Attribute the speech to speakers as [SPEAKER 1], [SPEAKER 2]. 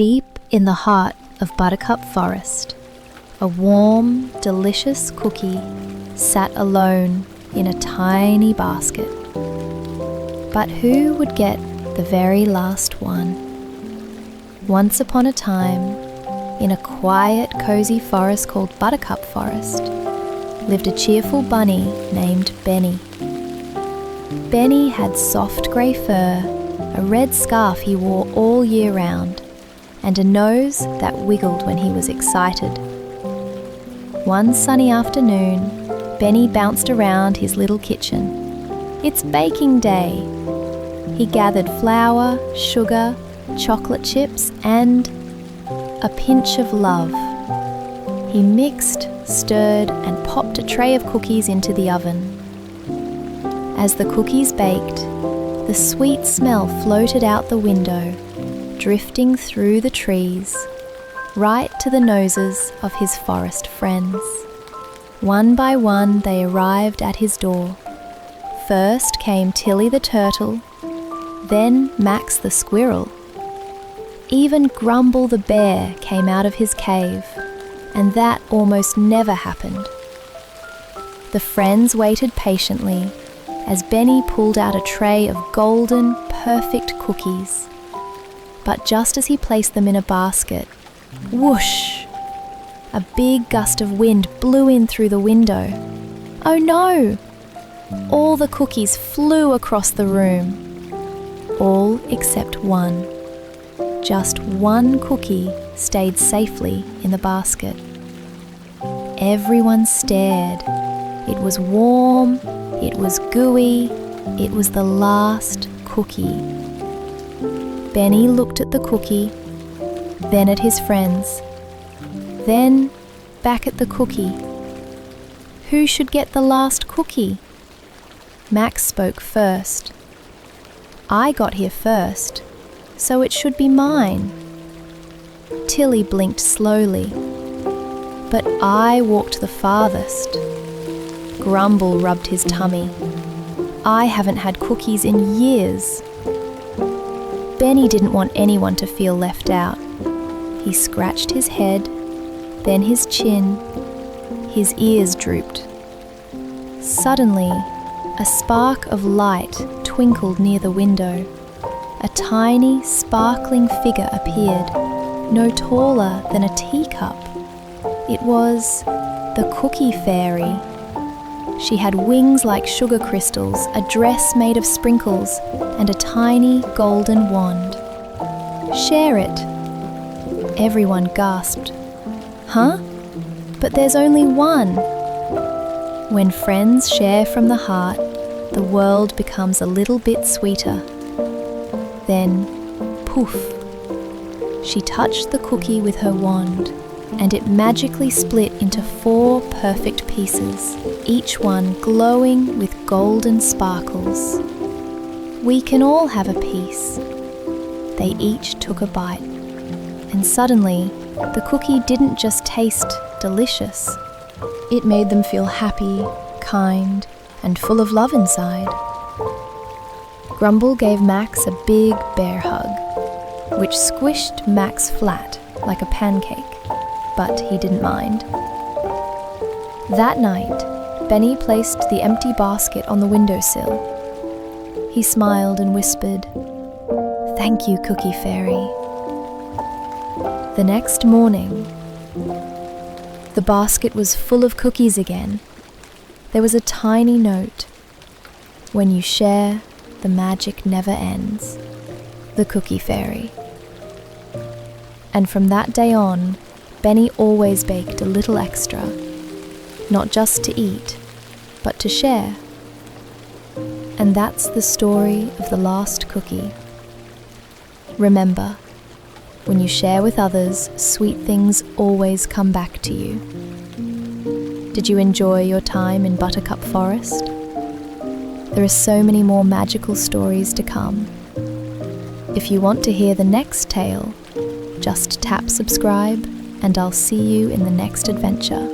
[SPEAKER 1] Deep in the heart of Buttercup Forest, a warm, delicious cookie sat alone in a tiny basket. But who would get the very last one? Once upon a time, in a quiet, cozy forest called Buttercup Forest, lived a cheerful bunny named Benny. Benny had soft grey fur, a red scarf he wore all year round, and a nose that wiggled when he was excited. One sunny afternoon, Benny bounced around his little kitchen. It's baking day! He gathered flour, sugar, chocolate chips, and a pinch of love. He mixed, stirred, and popped a tray of cookies into the oven. As the cookies baked, the sweet smell floated out the window, drifting through the trees, right to the noses of his forest friends. One by one they arrived at his door. First came Tilly the turtle, then Max the squirrel. Even Grumble the bear came out of his cave, and that almost never happened. The friends waited patiently as Benny pulled out a tray of golden, perfect cookies. But just as he placed them in a basket, whoosh! A big gust of wind blew in through the window. Oh no! All the cookies flew across the room. All except one. Just one cookie stayed safely in the basket. Everyone stared. It was warm, it was gooey, it was the last cookie. Benny looked at the cookie, then at his friends, then back at the cookie. Who should get the last cookie? Max spoke first. I got here first, so it should be mine. Tilly blinked slowly, but I walked the farthest. Grumble rubbed his tummy. I haven't had cookies in years. Benny didn't want anyone to feel left out. He scratched his head, then his chin. His ears drooped. Suddenly, a spark of light twinkled near the window. A tiny, sparkling figure appeared, no taller than a teacup. It was the Cookie Fairy. She had wings like sugar crystals, a dress made of sprinkles, and a tiny golden wand. Share it. Everyone gasped. Huh? But there's only one. When friends share from the heart, the world becomes a little bit sweeter. Then, poof, she touched the cookie with her wand, and it magically split into 4 perfect pieces, each one glowing with golden sparkles. We can all have a piece. They each took a bite, and suddenly the cookie didn't just taste delicious. It made them feel happy, kind, and full of love inside. Grumble gave Max a big bear hug, which squished Max flat like a pancake, but he didn't mind. That night, Benny placed the empty basket on the windowsill. He smiled and whispered, "Thank you, Cookie Fairy." The next morning, the basket was full of cookies again. There was a tiny note. When you share, the magic never ends. The Cookie Fairy. And from that day on, Benny always baked a little extra, not just to eat, but to share. And that's the story of the last cookie. Remember, when you share with others, sweet things always come back to you. Did you enjoy your time in Buttercup Forest? There are so many more magical stories to come. If you want to hear the next tale, just tap subscribe and I'll see you in the next adventure.